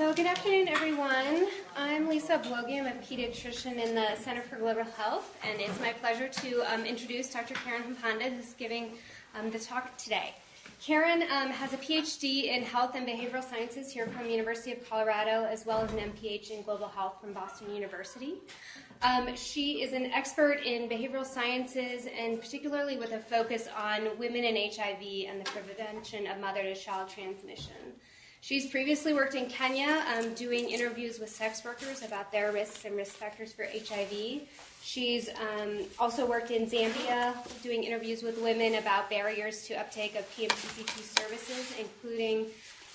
So good afternoon, everyone. I'm Lisa Blogi. I'm a pediatrician in the Center for Global Health, and it's my pleasure to introduce Dr. Karen Hampanda, who's giving the talk today. Karen has a PhD in Health and Behavioral Sciences here from the University of Colorado, as well as an MPH in Global Health from Boston University. She is an expert in behavioral sciences, and particularly with a focus on women and HIV and the prevention of mother-to-child transmission. She's previously worked in Kenya doing interviews with sex workers about their risks and risk factors for HIV. She's also worked in Zambia doing interviews with women about barriers to uptake of PMTCT services, including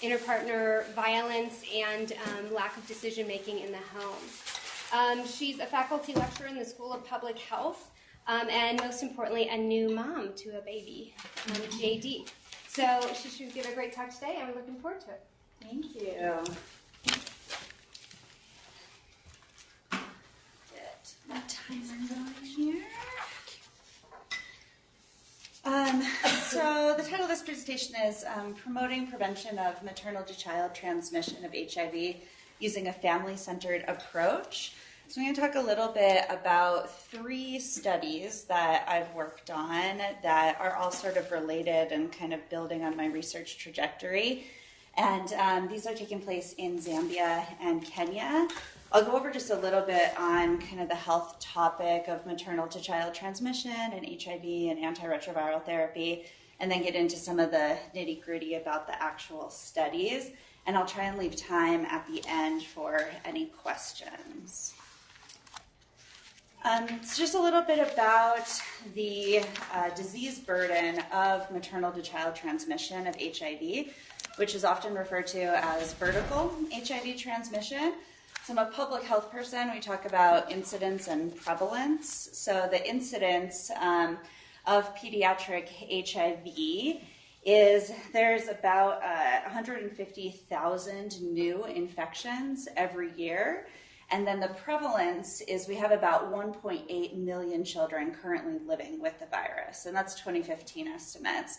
interpartner violence and lack of decision-making in the home. She's a faculty lecturer in the School of Public Health, and most importantly, a new mom to a baby, JD. So she should give a great talk today, and we're looking forward to it. Thank you. Get my timer going here. So the title of this presentation is Promoting Prevention of Maternal-to-Child Transmission of HIV Using a Family-Centered Approach. So I'm going to talk a little bit about 3 studies that I've worked on that are all sort of related and kind of building on my research trajectory. And these are taking place in Zambia and Kenya. I'll go over just a little bit on kind of the health topic of maternal-to-child transmission and HIV and antiretroviral therapy, and then get into some of the nitty-gritty about the actual studies. And I'll try and leave time at the end for any questions. It's just a little bit about the disease burden of maternal-to-child transmission of HIV, which is often referred to as vertical HIV transmission. So I'm a public health person. We talk about incidence and prevalence. So the incidence of pediatric HIV is there's about 150,000 new infections every year. And then the prevalence is we have about 1.8 million children currently living with the virus, and that's 2015 estimates.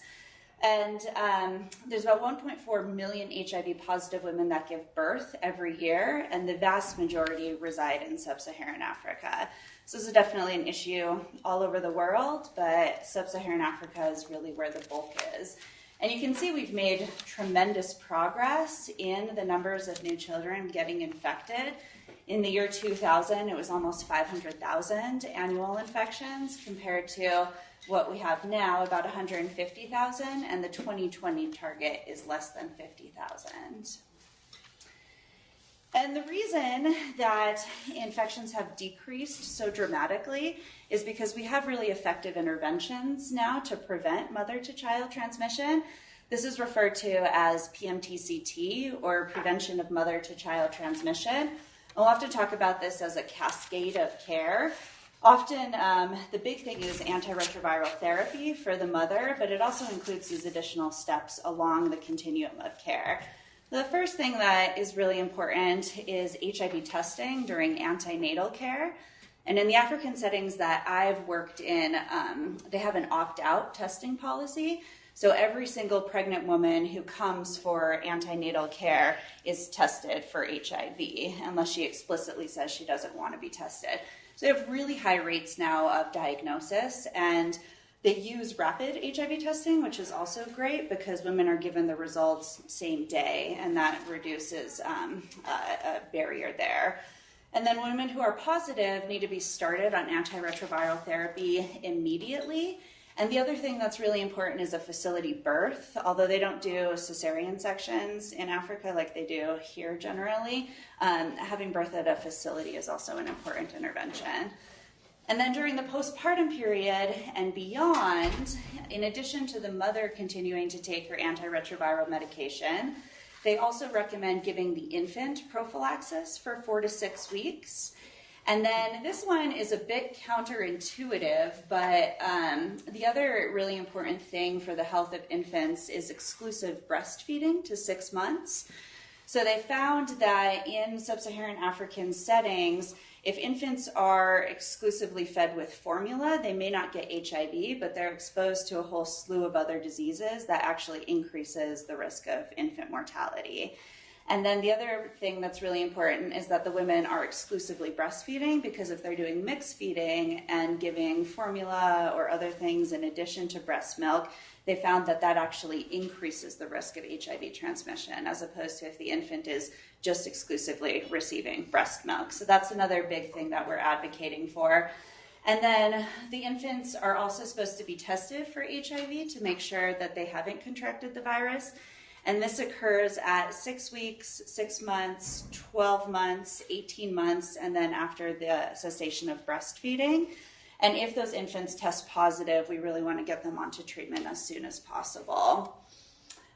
And there's about 1.4 million HIV-positive women that give birth every year, and the vast majority reside in sub-Saharan Africa. So this is definitely an issue all over the world, but sub-Saharan Africa is really where the bulk is. And you can see we've made tremendous progress in the numbers of new children getting infected. In the year 2000, it was almost 500,000 annual infections compared to what we have now, about 150,000, and the 2020 target is less than 50,000. And the reason that infections have decreased so dramatically is because we have really effective interventions now to prevent mother-to-child transmission. This is referred to as PMTCT, or Prevention of Mother-to-Child Transmission. We'll often talk about this as a cascade of care. Often, the big thing is antiretroviral therapy for the mother, but it also includes these additional steps along the continuum of care. The first thing that is really important is HIV testing during antenatal care. And in the African settings that I've worked in, they have an opt-out testing policy. So every single pregnant woman who comes for antenatal care is tested for HIV, unless she explicitly says she doesn't want to be tested. So they have really high rates now of diagnosis, and they use rapid HIV testing, which is also great because women are given the results same day, and that reduces a barrier there. And then women who are positive need to be started on antiretroviral therapy immediately. And the other thing that's really important is a facility birth. Although they don't do cesarean sections in Africa like they do here generally, having birth at a facility is also an important intervention. And then during the postpartum period and beyond, in addition to the mother continuing to take her antiretroviral medication, they also recommend giving the infant prophylaxis for 4 to 6 weeks. And then this one is a bit counterintuitive, but the other really important thing for the health of infants is exclusive breastfeeding to 6 months. So they found that in sub-Saharan African settings, if infants are exclusively fed with formula, they may not get HIV, but they're exposed to a whole slew of other diseases that actually increases the risk of infant mortality. And then the other thing that's really important is that the women are exclusively breastfeeding, because if they're doing mixed feeding and giving formula or other things in addition to breast milk, they found that that actually increases the risk of HIV transmission, as opposed to if the infant is just exclusively receiving breast milk. So that's another big thing that we're advocating for. And then the infants are also supposed to be tested for HIV to make sure that they haven't contracted the virus. And this occurs at 6 weeks, 6 months, 12 months, 18 months, and then after the cessation of breastfeeding. And if those infants test positive, we really want to get them onto treatment as soon as possible.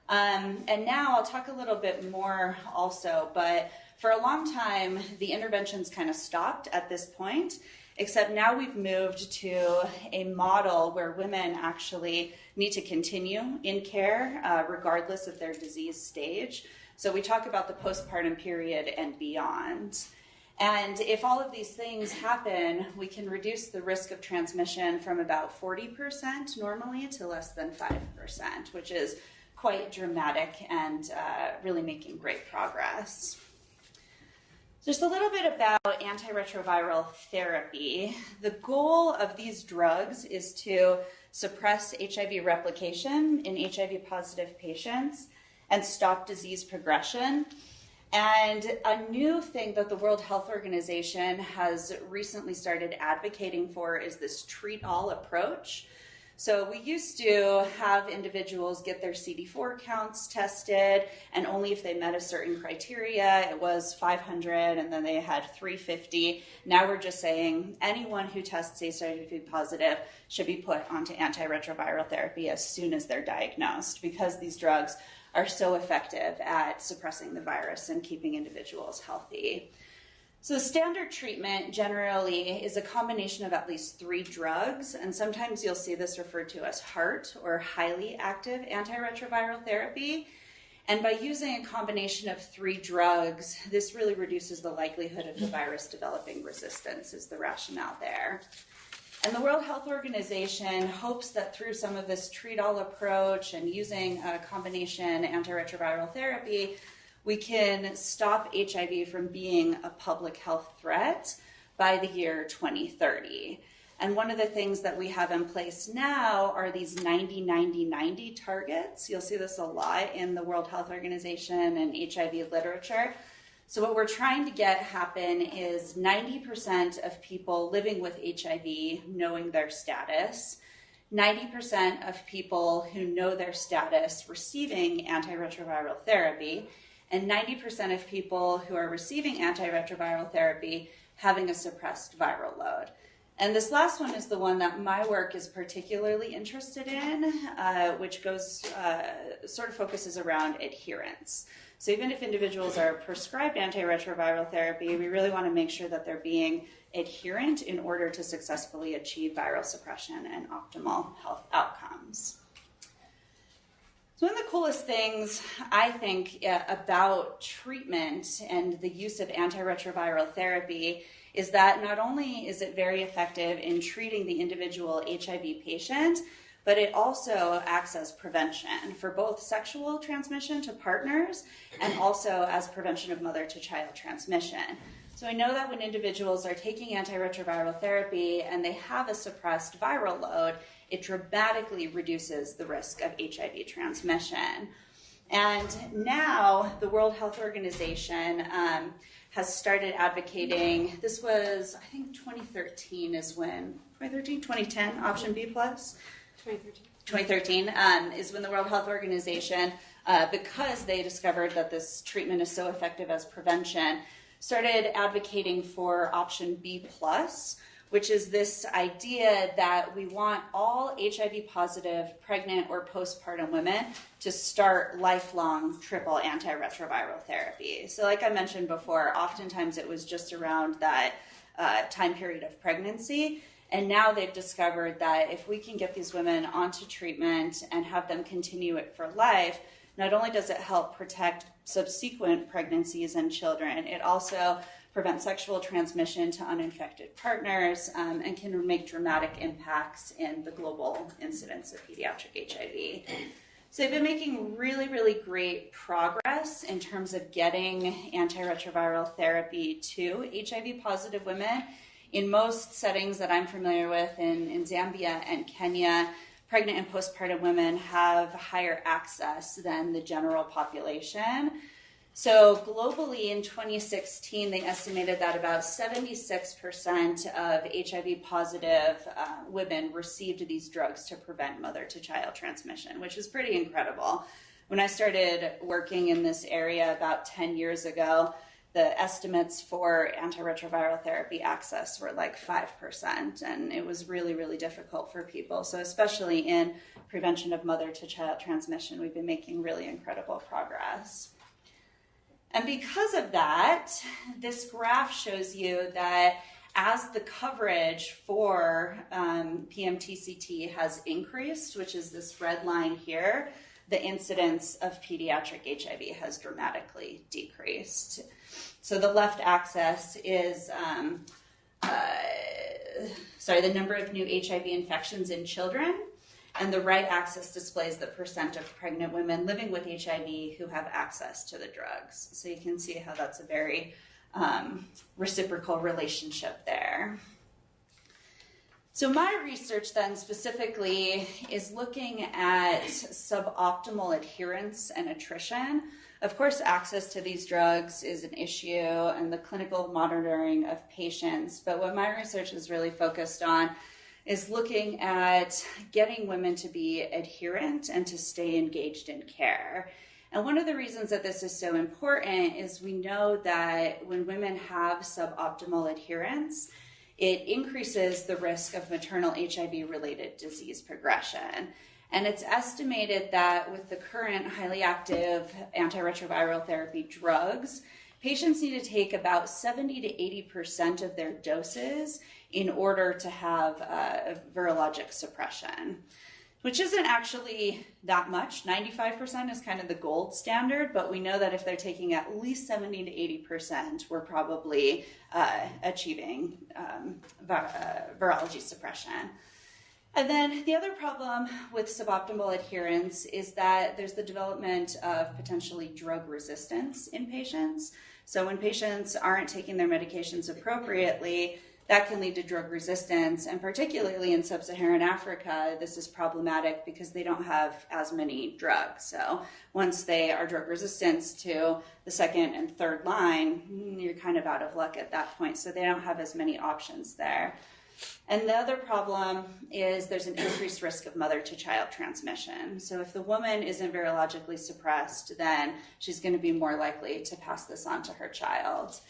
And now I'll talk a little bit more also, but for a long time, the interventions kind of stopped at this point, except now we've moved to a model where women actually need to continue in care regardless of their disease stage. So we talk about the postpartum period and beyond. And if all of these things happen, we can reduce the risk of transmission from about 40% normally to less than 5%, which is quite dramatic and really making great progress. Just a little bit about antiretroviral therapy. The goal of these drugs is to suppress HIV replication in HIV-positive patients and stop disease progression. And a new thing that the World Health Organization has recently started advocating for is this treat-all approach. So we used to have individuals get their CD4 counts tested, and only if they met a certain criteria, it was 500, and then they had 350. Now we're just saying anyone who tests HIV positive should be put onto antiretroviral therapy as soon as they're diagnosed, because these drugs are so effective at suppressing the virus and keeping individuals healthy. So the standard treatment generally is a combination of at least 3 drugs, and sometimes you'll see this referred to as HAART, or highly active antiretroviral therapy. And by using a combination of 3 drugs, this really reduces the likelihood of the virus developing resistance, is the rationale there. And the World Health Organization hopes that through some of this treat-all approach and using a combination antiretroviral therapy, we can stop HIV from being a public health threat by the year 2030. And one of the things that we have in place now are these 90-90-90 targets. You'll see this a lot in the World Health Organization and HIV literature. So what we're trying to get happen is 90% of people living with HIV knowing their status, 90% of people who know their status receiving antiretroviral therapy, and 90% of people who are receiving antiretroviral therapy having a suppressed viral load. And this last one is the one that my work is particularly interested in, which goes, sort of focuses around adherence. So even if individuals are prescribed antiretroviral therapy, we really want to make sure that they're being adherent in order to successfully achieve viral suppression and optimal health outcomes. So one of the coolest things, I think, about treatment and the use of antiretroviral therapy is that not only is it very effective in treating the individual HIV patient, but it also acts as prevention for both sexual transmission to partners and also as prevention of mother-to-child transmission. So I know that when individuals are taking antiretroviral therapy and they have a suppressed viral load, it dramatically reduces the risk of HIV transmission. And now the World Health Organization has started advocating, this was, I think 2013 is when, 2010, option B plus? 2013 is when the World Health Organization, because they discovered that this treatment is so effective as prevention, started advocating for option B plus, which is this idea that we want all HIV positive, pregnant or postpartum women to start lifelong triple antiretroviral therapy. So like I mentioned before, oftentimes it was just around that time period of pregnancy. And now they've discovered that if we can get these women onto treatment and have them continue it for life, not only does it help protect subsequent pregnancies and children, it also prevents sexual transmission to uninfected partners and can make dramatic impacts in the global incidence of pediatric HIV. So they've been making really, really great progress progress in terms of getting antiretroviral therapy to HIV positive women. In most settings that I'm familiar with in Zambia and Kenya, pregnant and postpartum women have higher access than the general population. So globally in 2016, they estimated that about 76% of HIV positive women received these drugs to prevent mother-to-child transmission, which is pretty incredible. When I started working in this area about 10 years ago, the estimates for antiretroviral therapy access were like 5%, and it was really, really difficult for people. So especially in prevention of mother-to-child transmission, we've been making really incredible progress. And because of that, this graph shows you that as the coverage for PMTCT has increased, which is this red line here, the incidence of pediatric HIV has dramatically decreased. So the left axis is the number of new HIV infections in children, and the right axis displays the percent of pregnant women living with HIV who have access to the drugs. So you can see how that's a very reciprocal relationship there. So my research then specifically is looking at suboptimal adherence and attrition. Of course, access to these drugs is an issue and the clinical monitoring of patients, but what my research is really focused on is looking at getting women to be adherent and to stay engaged in care. And one of the reasons that this is so important is we know that when women have suboptimal adherence, it increases the risk of maternal HIV-related disease progression. And it's estimated that with the current highly active antiretroviral therapy drugs, patients need to take about 70 to 80% of their doses in order to have virologic suppression, which isn't actually that much. 95% is kind of the gold standard, but we know that if they're taking at least 70 to 80%, we're probably achieving virology suppression. And then the other problem with suboptimal adherence is that there's the development of potentially drug resistance in patients. So when patients aren't taking their medications appropriately, that can lead to drug resistance, and particularly in sub-Saharan Africa, this is problematic because they don't have as many drugs. So once they are drug resistant to the second and third line, you're kind of out of luck at that point. So they don't have as many options there. And the other problem is there's an increased risk of mother-to-child transmission. So if the woman isn't virologically suppressed, then she's going to be more likely to pass this on to her child.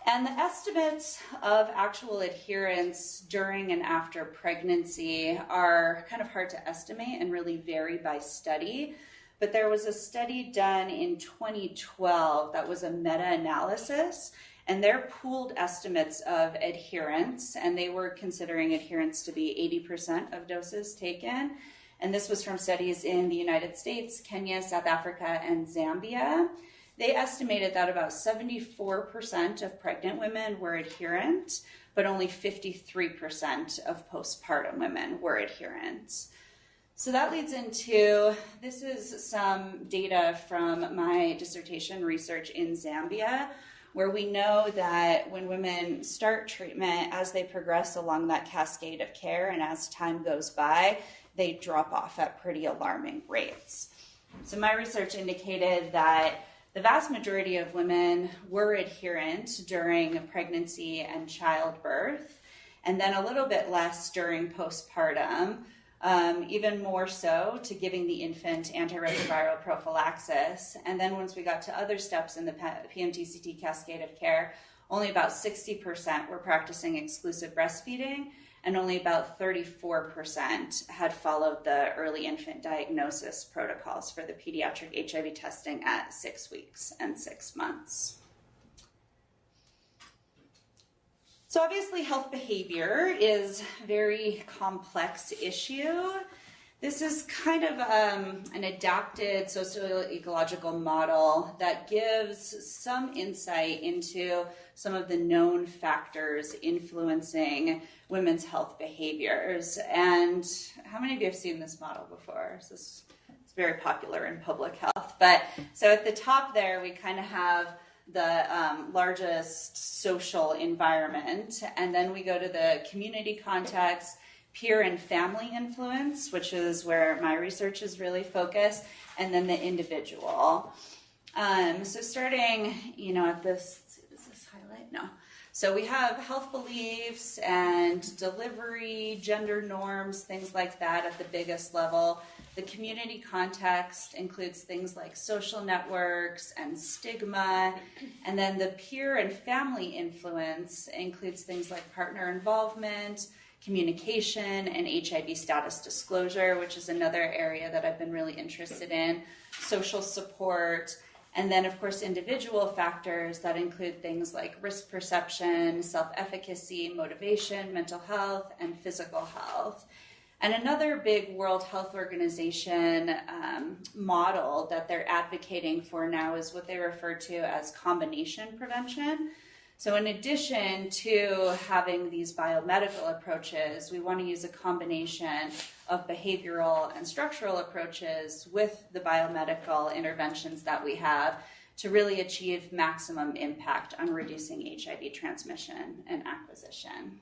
And the estimates of actual adherence during and after pregnancy are kind of hard to estimate and really vary by study. But there was a study done in 2012 that was a meta-analysis, and their pooled estimates of adherence, and they were considering adherence to be 80% of doses taken. And this was from studies in the United States, Kenya, South Africa, and Zambia. They estimated that about 74% of pregnant women were adherent, but only 53% of postpartum women were adherent. So that leads into, this is some data from my dissertation research in Zambia, where we know that when women start treatment, as they progress along that cascade of care and as time goes by, they drop off at pretty alarming rates. So my research indicated that the vast majority of women were adherent during pregnancy and childbirth, and then a little bit less during postpartum, even more so to giving the infant antiretroviral prophylaxis. And then once we got to other steps in the PMTCT cascade of care, only about 60% were practicing exclusive breastfeeding, and only about 34% had followed the early infant diagnosis protocols for the pediatric HIV testing at 6 weeks and 6 months. So obviously health behavior is a very complex issue. This is kind of an adapted socio-ecological model that gives some insight into some of the known factors influencing women's health behaviors. And how many of you have seen this model before? Is this It's very popular in public health. But so at the top there, we kind of have the largest social environment, and then we go to the community context, peer and family influence, which is where my research is really focused, and then the individual. So starting, at this, does this highlight? No. So we have health beliefs and delivery, gender norms, things like that at the biggest level. The community context includes things like social networks and stigma. And then the peer and family influence includes things like partner involvement, communication, and HIV status disclosure, which is another area that I've been really interested in, social support. And then, of course, individual factors that include things like risk perception, self-efficacy, motivation, mental health, and physical health. And another big World Health Organization model that they're advocating for now is what they refer to as combination prevention. So in addition to having these biomedical approaches, we want to use a combination of behavioral and structural approaches with the biomedical interventions that we have to really achieve maximum impact on reducing HIV transmission and acquisition.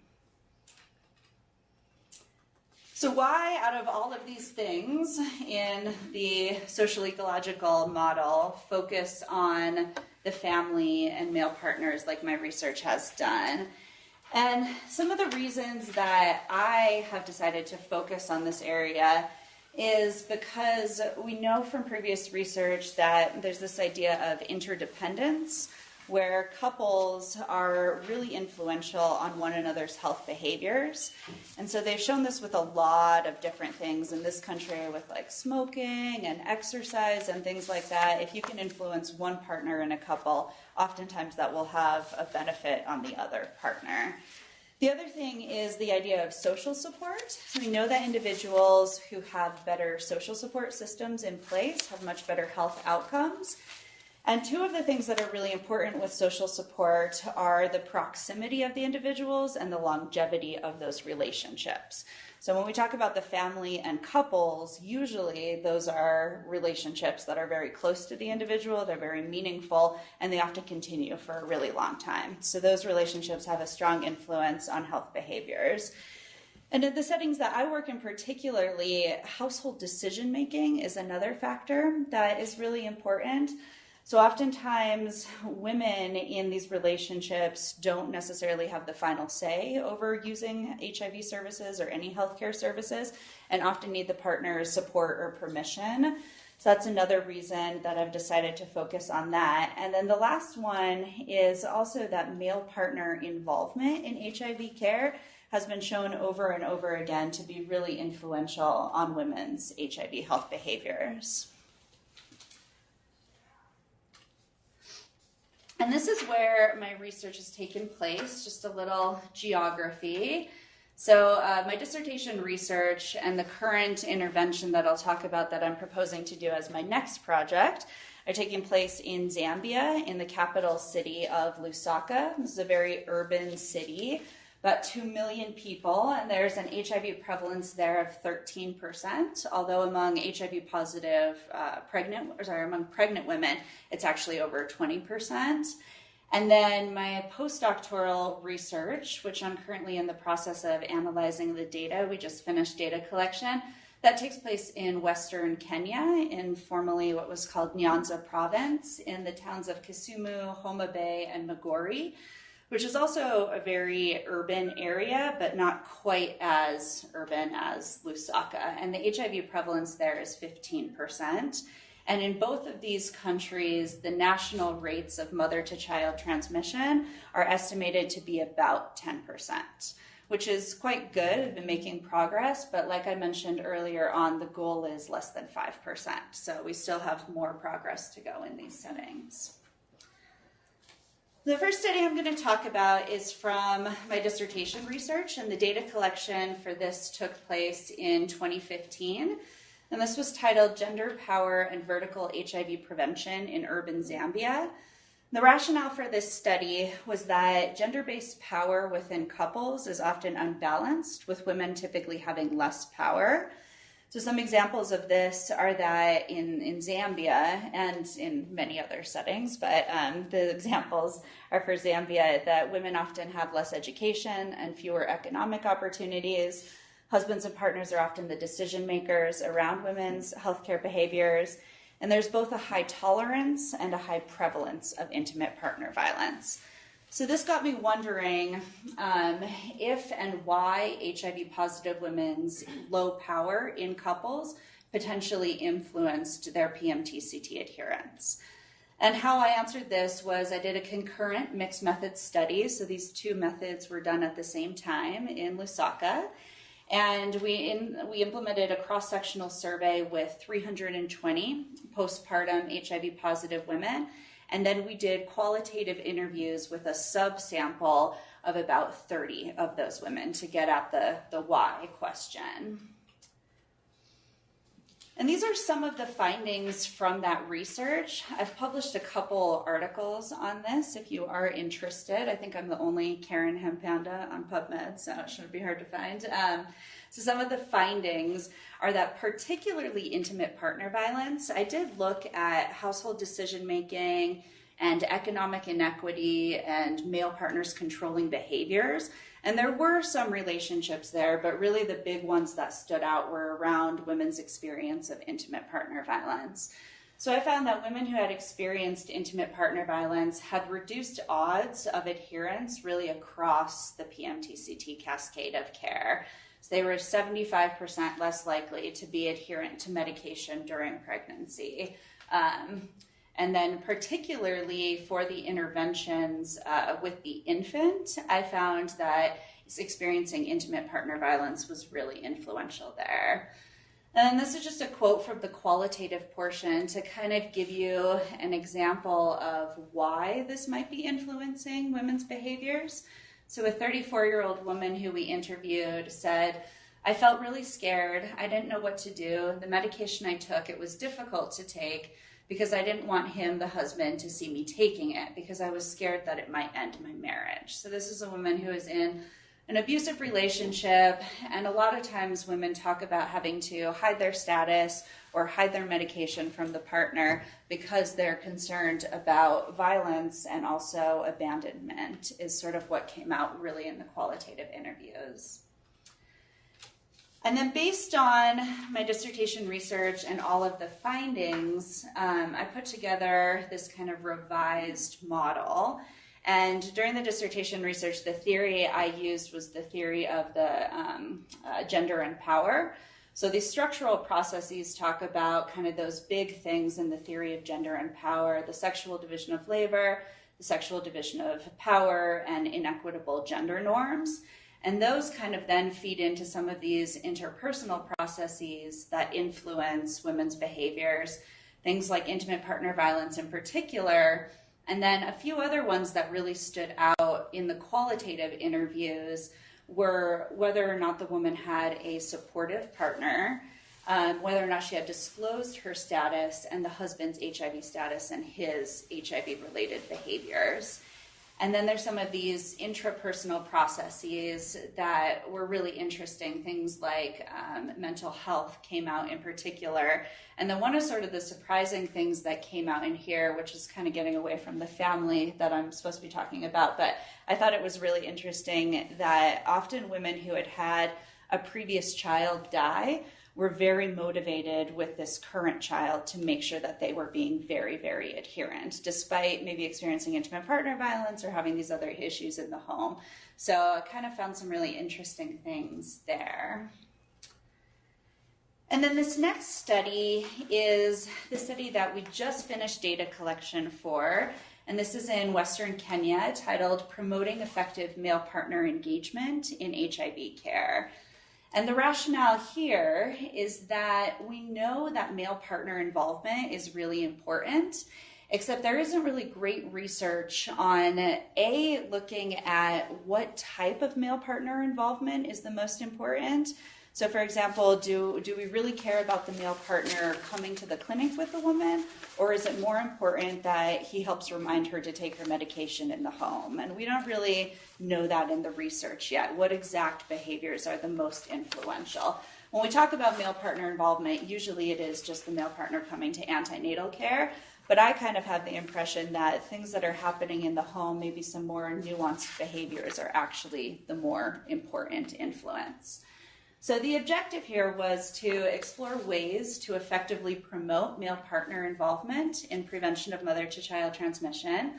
So why, out of all of these things in the social ecological model, focus on the family and male partners like my research has done? And some of the reasons that I have decided to focus on this area is because we know from previous research that there's this idea of interdependence, where couples are really influential on one another's health behaviors. And so they've shown this with a lot of different things in this country, with like smoking and exercise and things like that. If you can influence one partner in a couple, oftentimes that will have a benefit on the other partner. The other thing is the idea of social support. So we know that individuals who have better social support systems in place have much better health outcomes. And two of the things that are really important with social support are the proximity of the individuals and the longevity of those relationships. So when we talk about the family and couples, usually those are relationships that are very close to the individual, they're very meaningful, and they often continue for a really long time. So those relationships have a strong influence on health behaviors. And in the settings that I work in particularly, household decision-making is another factor that is really important. So oftentimes women in these relationships don't necessarily have the final say over using HIV services or any healthcare services, and often need the partner's support or permission. So that's another reason that I've decided to focus on that. And then the last one is also that male partner involvement in HIV care has been shown over and over again to be really influential on women's HIV health behaviors. And this is where my research has taken place, just a little geography. So my dissertation research and the current intervention that I'll talk about that I'm proposing to do as my next project are taking place in Zambia, in the capital city of Lusaka. This is a very urban city, about 2 million people, and there's an HIV prevalence there of 13%, although among HIV positive among pregnant women, it's actually over 20%. And then my postdoctoral research, which I'm currently in the process of analyzing the data, we just finished data collection, that takes place in Western Kenya, in formerly what was called Nyanza province, in the towns of Kisumu, Homa Bay, and Migori, which is also a very urban area, but not quite as urban as Lusaka. And the HIV prevalence there is 15%. And in both of these countries, the national rates of mother-to-child transmission are estimated to be about 10%, which is quite good. We've been making progress, but like I mentioned earlier on, the goal is less than 5%. So we still have more progress to go in these settings. The first study I'm going to talk about is from my dissertation research, and the data collection for this took place in 2015. And this was titled Gender, Power, and Vertical HIV Prevention in Urban Zambia. The rationale for this study was that gender-based power within couples is often unbalanced, with women typically having less power. So some examples of this are that in Zambia and in many other settings, but the examples are for Zambia, that women often have less education and fewer economic opportunities. Husbands and partners are often the decision makers around women's healthcare behaviors. And there's both a high tolerance and a high prevalence of intimate partner violence. So this got me wondering if and why HIV positive women's low power in couples potentially influenced their PMTCT adherence. And how I answered this was I did a concurrent mixed methods study. So these two methods were done at the same time in Lusaka. And we implemented a cross-sectional survey with 320 postpartum HIV positive women. And then we did qualitative interviews with a subsample of about 30 of those women to get at the why question. And these are some of the findings from that research. I've published a couple articles on this if you are interested. I think I'm the only Karen Hampanda on PubMed, so it shouldn't be hard to find. So some of the findings are that particularly intimate partner violence, I did look at household decision-making and economic inequity and male partners controlling behaviors. And there were some relationships there, but really the big ones that stood out were around women's experience of intimate partner violence. So I found that women who had experienced intimate partner violence had reduced odds of adherence really across the PMTCT cascade of care. So they were 75% less likely to be adherent to medication during pregnancy. And then particularly for the interventions with the infant, I found that experiencing intimate partner violence was really influential there. And this is just a quote from the qualitative portion to kind of give you an example of why this might be influencing women's behaviors. So a 34-year-old woman who we interviewed said, "I felt really scared. I didn't know what to do. The medication I took, it was difficult to take because I didn't want him, the husband, to see me taking it because I was scared that it might end my marriage." So this is a woman who is in an abusive relationship, and a lot of times women talk about having to hide their status or hide their medication from the partner because they're concerned about violence, and also abandonment is sort of what came out really in the qualitative interviews. And then based on my dissertation research and all of the findings, I put together this kind of revised model. And during the dissertation research, the theory I used was the theory of the gender and power. So these structural processes talk about kind of those big things in the theory of gender and power: the sexual division of labor, the sexual division of power, and inequitable gender norms. And those kind of then feed into some of these interpersonal processes that influence women's behaviors, things like intimate partner violence in particular. And then a few other ones that really stood out in the qualitative interviews were whether or not the woman had a supportive partner, whether or not she had disclosed her status and the husband's HIV status and his HIV-related behaviors. And then there's some of these intrapersonal processes that were really interesting. Things like mental health came out in particular. And then one of sort of the surprising things that came out in here, which is kind of getting away from the family that I'm supposed to be talking about, but I thought it was really interesting that often women who had had a previous child die were very motivated with this current child to make sure that they were being very, very adherent, despite maybe experiencing intimate partner violence or having these other issues in the home. So I kind of found some really interesting things there. And then this next study is the study that we just finished data collection for, and this is in Western Kenya, titled "Promoting Effective Male Partner Engagement in HIV Care." And the rationale here is that we know that male partner involvement is really important, except there isn't really great research on looking at what type of male partner involvement is the most important. So for example, do we really care about the male partner coming to the clinic with the woman, or is it more important that he helps remind her to take her medication in the home? And we don't really know that in the research yet, what exact behaviors are the most influential. When we talk about male partner involvement, usually it is just the male partner coming to antenatal care, but I kind of have the impression that things that are happening in the home, maybe some more nuanced behaviors, are actually the more important influence. So the objective here was to explore ways to effectively promote male partner involvement in prevention of mother-to-child transmission.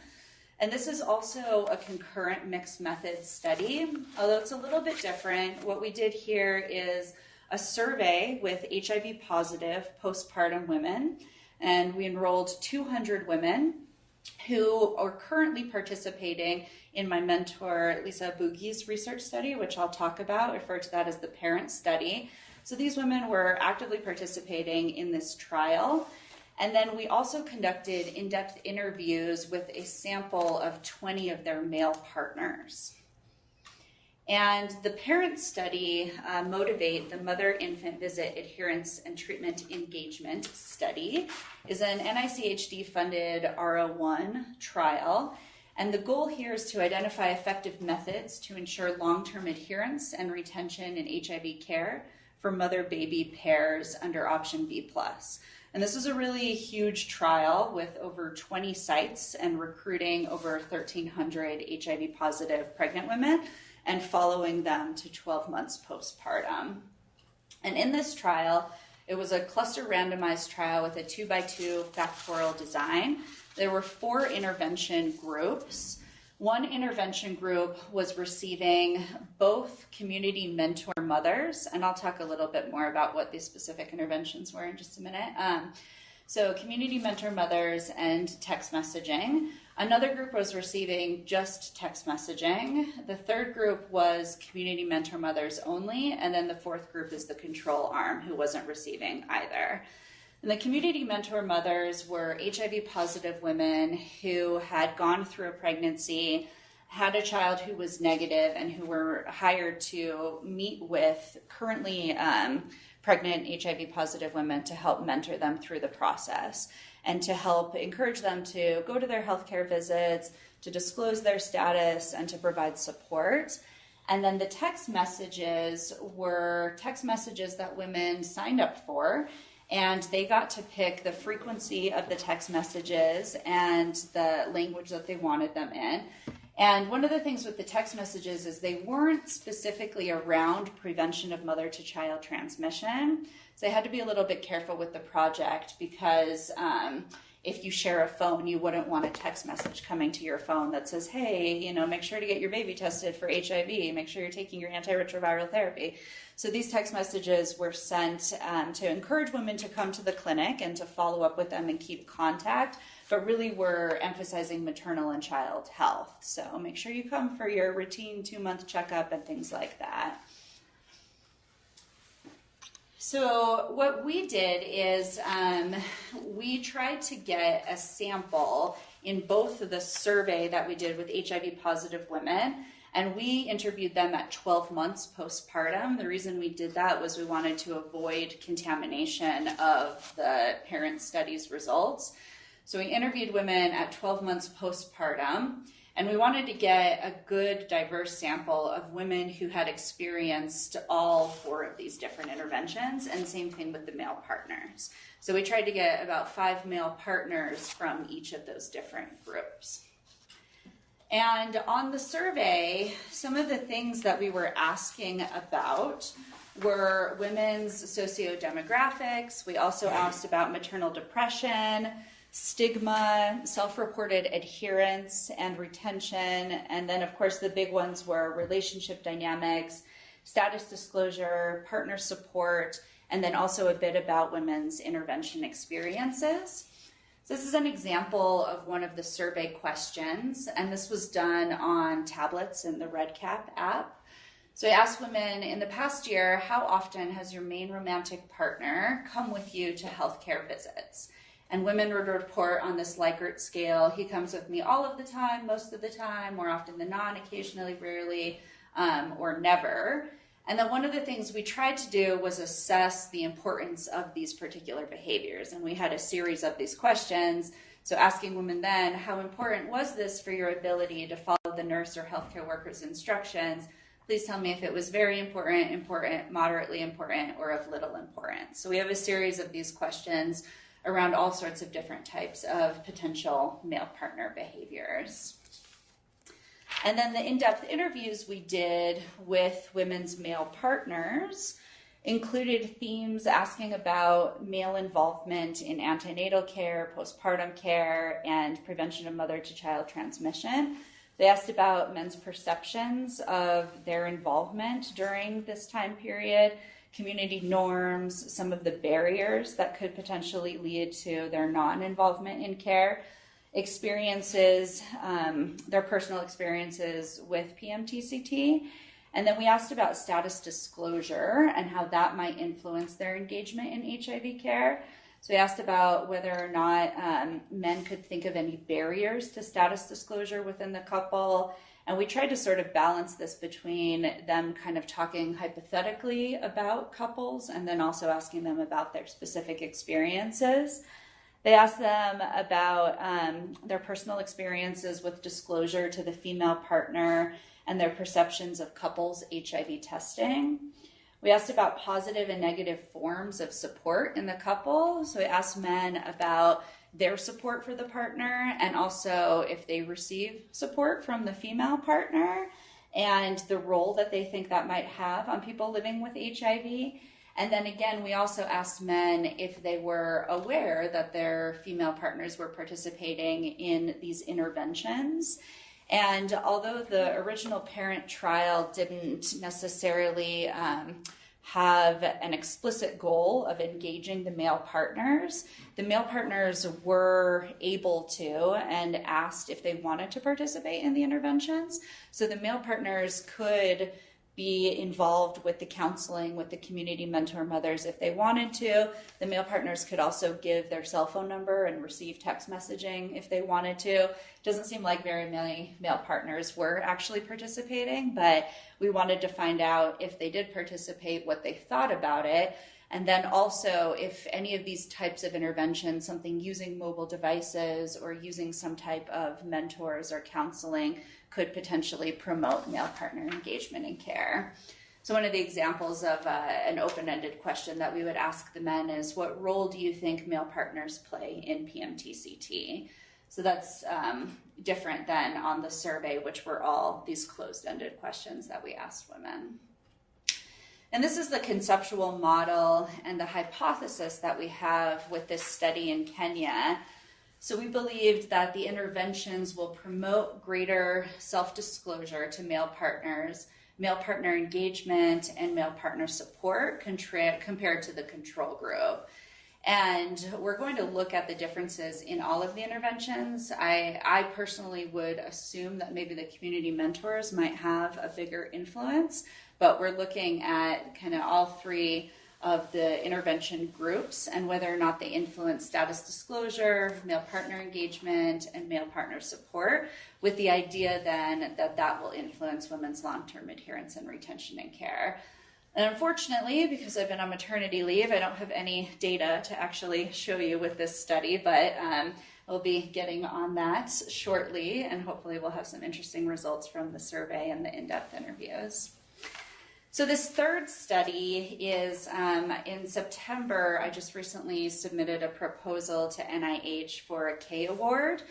And this is also a concurrent mixed methods study, although it's a little bit different. What we did here is a survey with HIV positive postpartum women, and we enrolled 200 women who are currently participating in my mentor Lisa Boogie's research study, which I'll talk about, refer to that as the parent study. So these women were actively participating in this trial. And then we also conducted in-depth interviews with a sample of 20 of their male partners. And the parent study, Motivate, the Mother-Infant Visit Adherence and Treatment Engagement Study, is an NICHD-funded R01 trial. And the goal here is to identify effective methods to ensure long-term adherence and retention in HIV care for mother-baby pairs under option B+. And this is a really huge trial with over 20 sites and recruiting over 1,300 HIV-positive pregnant women and following them to 12 months postpartum. And in this trial, it was a cluster randomized trial with a 2x2 factorial design. There were 4 intervention groups. One intervention group was receiving both community mentor mothers, and I'll talk a little bit more about what these specific interventions were in just a minute. So community mentor mothers and text messaging. Another group was receiving just text messaging. The third group was community mentor mothers only, and then the fourth group is the control arm, who wasn't receiving either. And the community mentor mothers were HIV positive women who had gone through a pregnancy, had a child who was negative, and who were hired to meet with currently pregnant HIV positive women to help mentor them through the process and to help encourage them to go to their healthcare visits, to disclose their status, and to provide support. And then the text messages were text messages that women signed up for, and they got to pick the frequency of the text messages and the language that they wanted them in. And one of the things with the text messages is they weren't specifically around prevention of mother-to-child transmission. So they had to be a little bit careful with the project because if you share a phone, you wouldn't want a text message coming to your phone that says, hey, make sure to get your baby tested for HIV, make sure you're taking your antiretroviral therapy. So these text messages were sent to encourage women to come to the clinic and to follow up with them and keep contact, but really we're emphasizing maternal and child health. So make sure you come for your routine 2-month checkup and things like that. So what we did is we tried to get a sample in both of the survey that we did with HIV positive women, and we interviewed them at 12 months postpartum. The reason we did that was we wanted to avoid contamination of the parent study's results. So we interviewed women at 12 months postpartum, and we wanted to get a good diverse sample of women who had experienced all 4 of these different interventions, and same thing with the male partners. So we tried to get about 5 male partners from each of those different groups. And on the survey, some of the things that we were asking about were women's sociodemographics. We also asked about maternal depression, stigma, self-reported adherence and retention, and then of course the big ones were relationship dynamics, status disclosure, partner support, and then also a bit about women's intervention experiences. So this is an example of one of the survey questions, and this was done on tablets in the RedCap app. So I asked women, in the past year, how often has your main romantic partner come with you to healthcare visits? And women would report on this Likert scale. He comes with me all of the time, most of the time, more often than not, occasionally, rarely, or never. And then one of the things we tried to do was assess the importance of these particular behaviors. And we had a series of these questions. So asking women then, how important was this for your ability to follow the nurse or healthcare worker's instructions, Please tell me if it was very important, important, moderately important, or of little importance. So we have a series of these questions around all sorts of different types of potential male partner behaviors. And then the in-depth interviews we did with women's male partners included themes asking about male involvement in antenatal care, postpartum care, and prevention of mother-to-child transmission. They asked about men's perceptions of their involvement during this time period, community norms, some of the barriers that could potentially lead to their non-involvement in care, experiences, their personal experiences with PMTCT. And then we asked about status disclosure and how that might influence their engagement in HIV care. So we asked about whether or not men could think of any barriers to status disclosure within the couple. And we tried to sort of balance this between them kind of talking hypothetically about couples and then also asking them about their specific experiences. They asked them about their personal experiences with disclosure to the female partner and their perceptions of couples' HIV testing. We asked about positive and negative forms of support in the couple. So we asked men about their support for the partner and also if they receive support from the female partner and the role that they think that might have on people living with HIV. And then again, we also asked men if they were aware that their female partners were participating in these interventions. And although the original parent trial didn't necessarily have an explicit goal of engaging the male partners were able to and asked if they wanted to participate in the interventions. So the male partners could be involved with the counseling with the community mentor mothers if they wanted to. The male partners could also give their cell phone number and receive text messaging if they wanted to. It doesn't seem like very many male partners were actually participating, but we wanted to find out if they did participate, what they thought about it, and then also if any of these types of interventions, something using mobile devices or using some type of mentors or counseling, could potentially promote male partner engagement in care. So one of the examples of an open-ended question that we would ask the men is, what role do you think male partners play in PMTCT? So that's different than on the survey, which were all these closed-ended questions that we asked women. And this is the conceptual model and the hypothesis that we have with this study in Kenya. So we believed that the interventions will promote greater self-disclosure to male partners, male partner engagement, and male partner support compared to the control group. And we're going to look at the differences in all of the interventions. I personally would assume that maybe the community mentors might have a bigger influence, but we're looking at kind of all three of the intervention groups and whether or not they influence status disclosure, male partner engagement, and male partner support, with the idea then that that will influence women's long-term adherence and retention in care. And unfortunately, because I've been on maternity leave, I don't have any data to actually show you with this study, but we'll be getting on that shortly, and hopefully we'll have some interesting results from the survey and the in-depth interviews. So this third study is in September. I just recently submitted a proposal to NIH for a K award.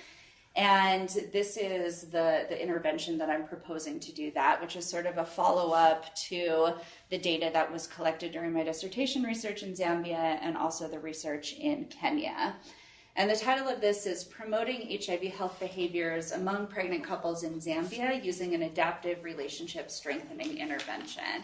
And this is the intervention that I'm proposing to do that, which is sort of a follow-up to the data that was collected during my dissertation research in Zambia and also the research in Kenya. And the title of this is Promoting HIV Health Behaviors Among Pregnant Couples in Zambia Using an Adaptive Relationship Strengthening Intervention.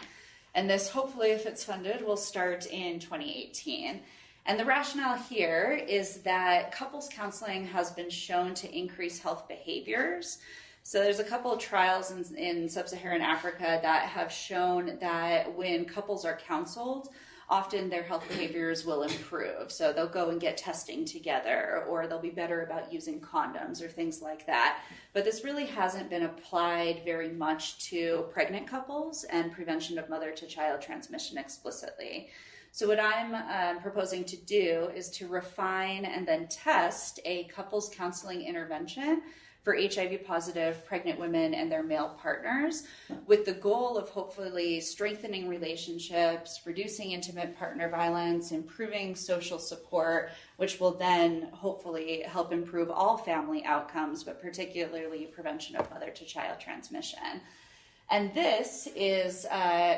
And this, hopefully, if it's funded, will start in 2018. And the rationale here is that couples counseling has been shown to increase health behaviors. So there's a couple of trials in sub-Saharan Africa that have shown that when couples are counseled, often their health behaviors will improve. So they'll go and get testing together, or they'll be better about using condoms or things like that. But this really hasn't been applied very much to pregnant couples and prevention of mother-to-child transmission explicitly. So what I'm proposing to do is to refine and then test a couples counseling intervention for HIV positive pregnant women and their male partners, with the goal of hopefully strengthening relationships, reducing intimate partner violence, improving social support, which will then hopefully help improve all family outcomes, but particularly prevention of mother-to-child transmission. And this is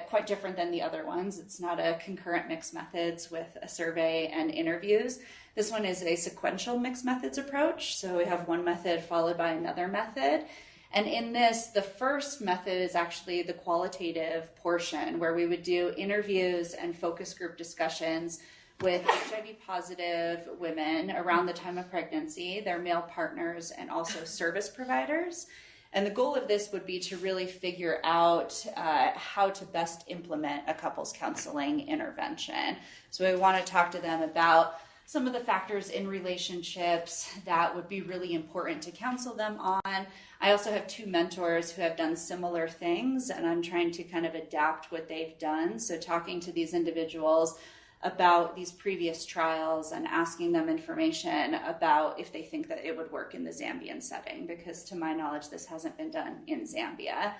quite different than the other ones. It's not a concurrent mixed methods with a survey and interviews. This one is a sequential mixed methods approach. So we have one method followed by another method. And in this, the first method is actually the qualitative portion, where we would do interviews and focus group discussions with HIV positive women around the time of pregnancy, their male partners, and also service providers. And the goal of this would be to really figure out how to best implement a couples counseling intervention. So we want to talk to them about some of the factors in relationships that would be really important to counsel them on. I also have two mentors who have done similar things, and I'm trying to kind of adapt what they've done. So talking to these individuals about these previous trials and asking them information about if they think that it would work in the Zambian setting, because to my knowledge, this hasn't been done in Zambia.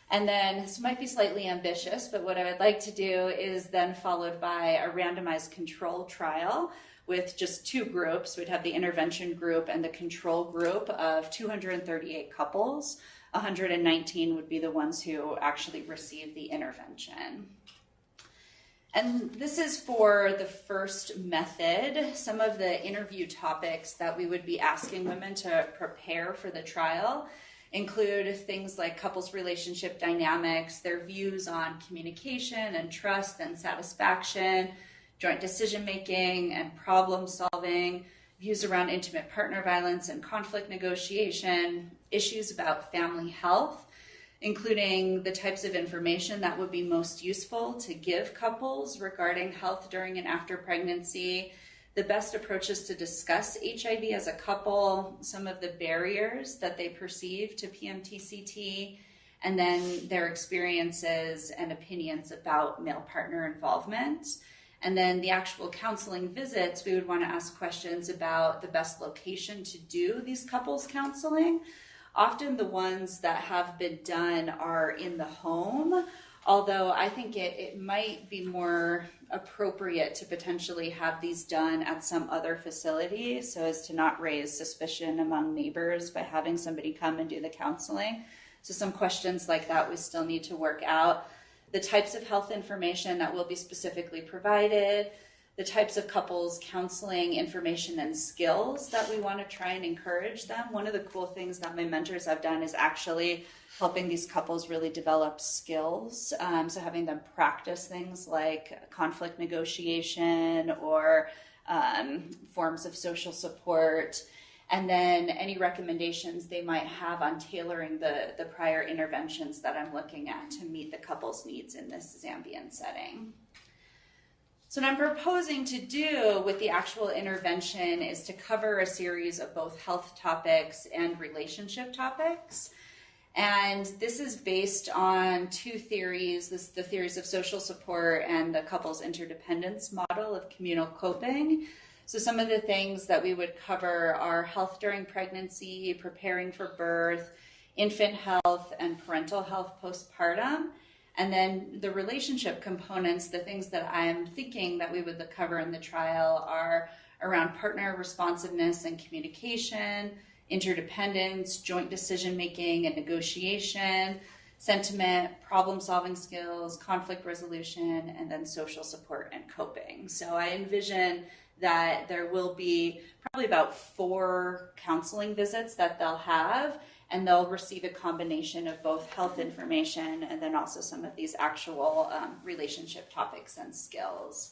And then this might be slightly ambitious, but what I would like to do is then followed by a randomized control trial with just two groups. We'd have the intervention group and the control group of 238 couples. 119 would be the ones who actually receive the intervention. And this is for the first method. Some of the interview topics that we would be asking women to prepare for the trial include things like couples relationship dynamics, their views on communication and trust and satisfaction, joint decision-making and problem-solving, views around intimate partner violence and conflict negotiation, issues about family health, including the types of information that would be most useful to give couples regarding health during and after pregnancy, the best approaches to discuss HIV as a couple, some of the barriers that they perceive to PMTCT, and then their experiences and opinions about male partner involvement. And then the actual counseling visits, we would want to ask questions about the best location to do these couples counseling. Often the ones that have been done are in the home, although I think it might be more appropriate to potentially have these done at some other facility so as to not raise suspicion among neighbors by having somebody come and do the counseling. So some questions like that we still need to work out. The types of health information that will be specifically provided, the types of couples counseling information and skills that we want to try and encourage them. One of the cool things that my mentors have done is actually helping these couples really develop skills. So having them practice things like conflict negotiation or forms of social support, and then any recommendations they might have on tailoring the prior interventions that I'm looking at to meet the couple's needs in this Zambian setting. So what I'm proposing to do with the actual intervention is to cover a series of both health topics and relationship topics. And this is based on two theories, the theories of social support and the couple's interdependence model of communal coping. So some of the things that we would cover are health during pregnancy, preparing for birth, infant health, and parental health postpartum. And then the relationship components, the things that I'm thinking that we would cover in the trial are around partner responsiveness and communication, interdependence, joint decision-making and negotiation, sentiment, problem-solving skills, conflict resolution, and then social support and coping. So I envision that there will be probably about 4 counseling visits that they'll have, and they'll receive a combination of both health information and then also some of these actual relationship topics and skills.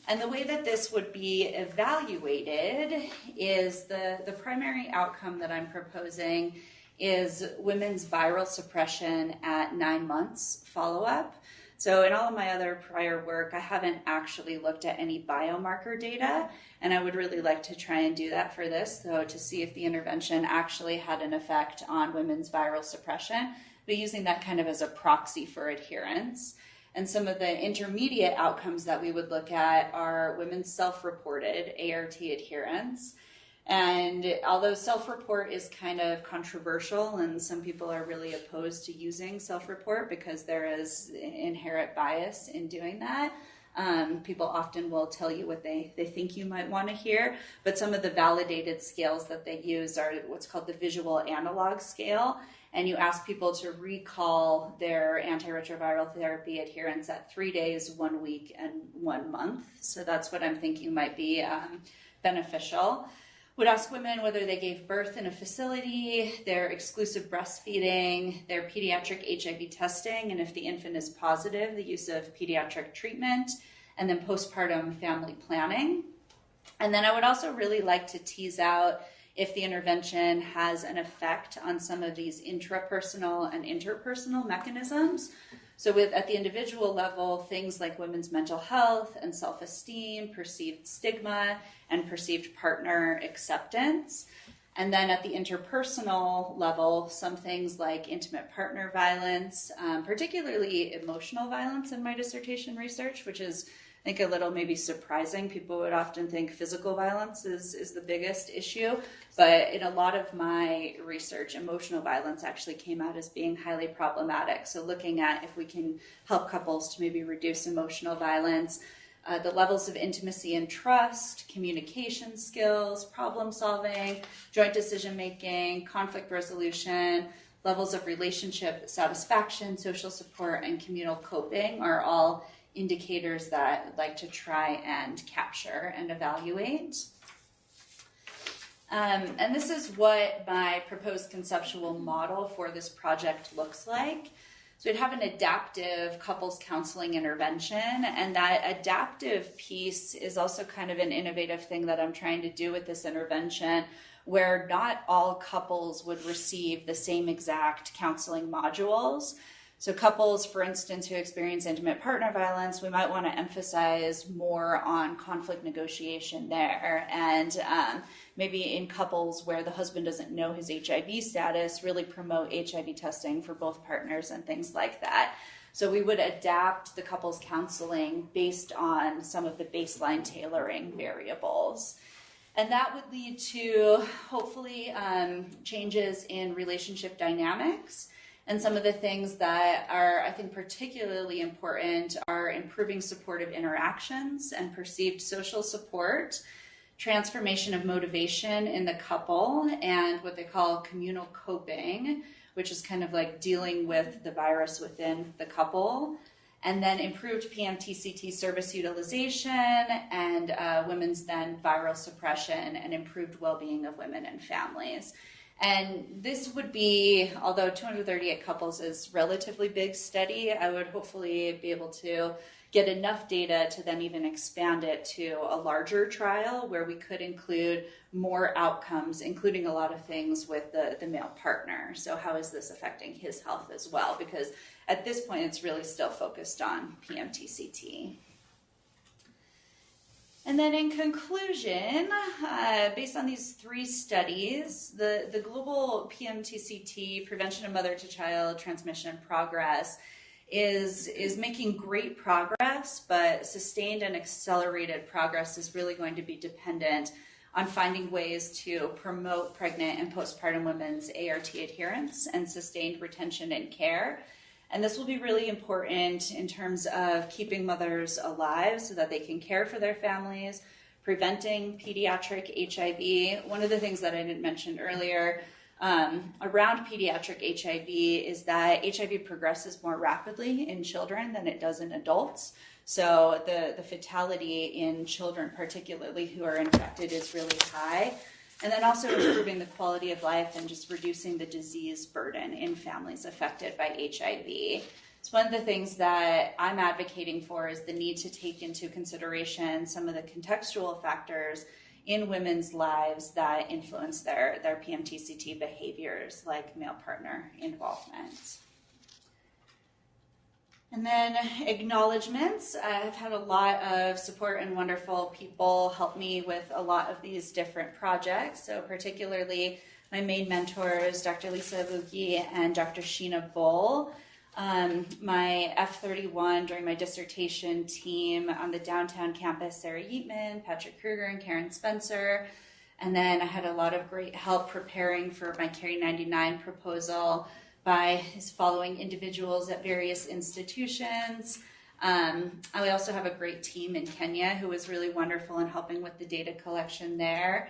And the way that this would be evaluated is the primary outcome that I'm proposing is women's viral suppression at 9 months follow-up. So in all of my other prior work, I haven't actually looked at any biomarker data, and I would really like to try and do that for this, so to see if the intervention actually had an effect on women's viral suppression, but using that kind of as a proxy for adherence. And some of the intermediate outcomes that we would look at are women's self-reported ART adherence, And although self-report is kind of controversial and some people are really opposed to using self-report because there is inherent bias in doing that, people often will tell you what they think you might want to hear, but some of the validated scales that they use are what's called the visual analog scale, and you ask people to recall their antiretroviral therapy adherence at 3 days, 1 week, and 1 month. So that's what I'm thinking might be beneficial. Would ask women whether they gave birth in a facility, their exclusive breastfeeding, their pediatric HIV testing, and if the infant is positive, the use of pediatric treatment, and then postpartum family planning. And then I would also really like to tease out if the intervention has an effect on some of these intrapersonal and interpersonal mechanisms. So at the individual level, things like women's mental health and self-esteem, perceived stigma, and perceived partner acceptance. And then at the interpersonal level, some things like intimate partner violence, particularly emotional violence in my dissertation research, which is, I think, a little maybe surprising. People would often think physical violence is the biggest issue, but in a lot of my research, emotional violence actually came out as being highly problematic. So looking at if we can help couples to maybe reduce emotional violence, the levels of intimacy and trust, communication skills, problem solving, joint decision making, conflict resolution, levels of relationship satisfaction, social support, and communal coping are all indicators that I'd like to try and capture and evaluate. And this is what my proposed conceptual model for this project looks like. So we'd have an adaptive couples counseling intervention, and that adaptive piece is also kind of an innovative thing that I'm trying to do with this intervention, where not all couples would receive the same exact counseling modules. So couples, for instance, who experience intimate partner violence, we might want to emphasize more on conflict negotiation there. And maybe in couples where the husband doesn't know his HIV status, really promote HIV testing for both partners and things like that. So we would adapt the couples counseling based on some of the baseline tailoring variables. And that would lead to, hopefully, changes in relationship dynamics. And some of the things that are, I think, particularly important are improving supportive interactions and perceived social support, transformation of motivation in the couple, and what they call communal coping, which is kind of like dealing with the virus within the couple, and then improved PMTCT service utilization and women's then viral suppression and improved well-being of women and families. And this would be, although 238 couples is a relatively big study, I would hopefully be able to get enough data to then even expand it to a larger trial where we could include more outcomes, including a lot of things with the male partner. So how is this affecting his health as well? Because at this point, it's really still focused on PMTCT. And then in conclusion, based on these 3 studies, the global PMTCT, prevention of mother-to-child transmission progress, is making great progress, but sustained and accelerated progress is really going to be dependent on finding ways to promote pregnant and postpartum women's ART adherence and sustained retention and care. And this will be really important in terms of keeping mothers alive so that they can care for their families, preventing pediatric HIV. One of the things that I didn't mention earlier around pediatric HIV is that HIV progresses more rapidly in children than it does in adults. So the fatality in children, particularly who are infected, is really high. And then also improving the quality of life and just reducing the disease burden in families affected by HIV. So one of the things that I'm advocating for is the need to take into consideration some of the contextual factors in women's lives that influence their PMTCT behaviors, like male partner involvement. And then acknowledgements. I've had a lot of support and wonderful people help me with a lot of these different projects. So particularly my main mentors, Dr. Lisa Vugi and Dr. Sheena Bull. My F31 during my dissertation team on the downtown campus, Sarah Yeatman, Patrick Kruger, and Karen Spencer. And then I had a lot of great help preparing for my Carry 99 proposal by his following individuals at various institutions. I also have a great team in Kenya who was really wonderful in helping with the data collection there.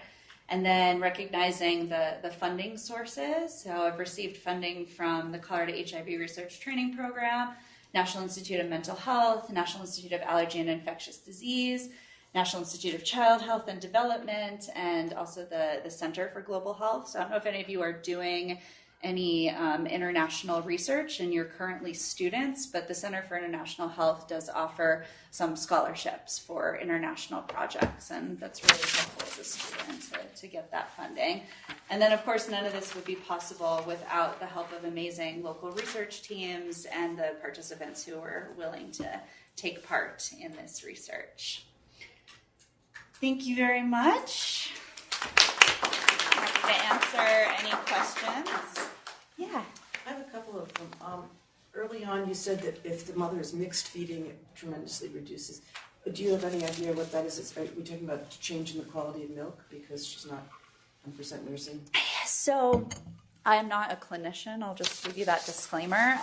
And then recognizing the funding sources. So I've received funding from the Colorado HIV Research Training Program, National Institute of Mental Health, National Institute of Allergy and Infectious Disease, National Institute of Child Health and Development, and also the Center for Global Health. So I don't know if any of you are doing any international research and you're currently students, but the Center for International Health does offer some scholarships for international projects, and that's really helpful as a student to get that funding. And then, of course, none of this would be possible without the help of amazing local research teams and the participants who were willing to take part in this research. Thank you very much. Happy to answer any questions. Yeah. I have a couple of them. Early on, you said that if the mother is mixed feeding, it tremendously reduces. Do you have any idea what that is? Are we talking about changing the quality of milk because she's not 100% nursing? So I am not a clinician. I'll just give you that disclaimer.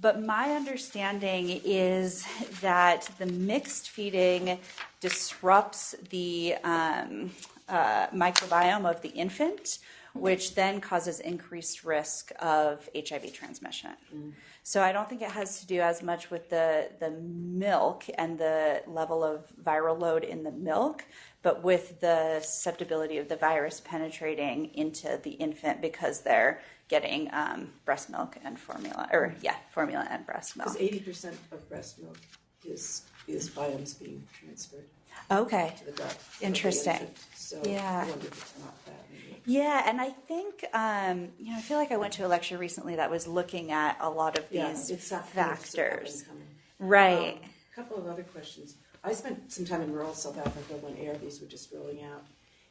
But my understanding is that the mixed feeding disrupts the microbiome of the infant, which then causes increased risk of HIV transmission. So I don't think it has to do as much with the milk and the level of viral load in the milk, but with the susceptibility of the virus penetrating into the infant because they're getting breast milk and formula, formula and breast milk. Because 80% of breast milk is biomes being transferred. Okay. To the gut. Interesting. So yeah. I wonder if it's not that. Maybe. Yeah, and I think, I feel like I went to a lecture recently that was looking at a lot of these factors. Right. A couple of other questions. I spent some time in rural South Africa when ARVs were just rolling out.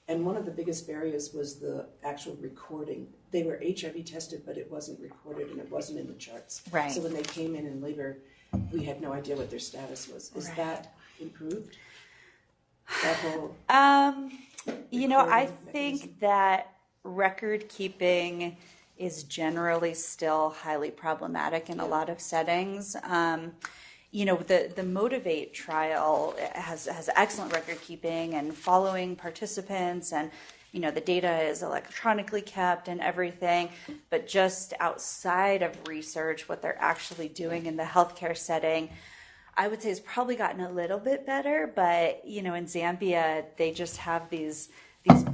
And one of the biggest barriers was the actual recording. They were HIV tested, but it wasn't recorded and it wasn't in the charts. Right. So when they came in labor, we had no idea what their status was. Is that improved? That whole I think that record keeping is generally still highly problematic in a lot of settings. The Motivate trial has excellent record keeping and following participants, and the data is electronically kept and everything. But just outside of research, what they're actually doing in the healthcare setting, I would say has probably gotten a little bit better. But in Zambia, they just have these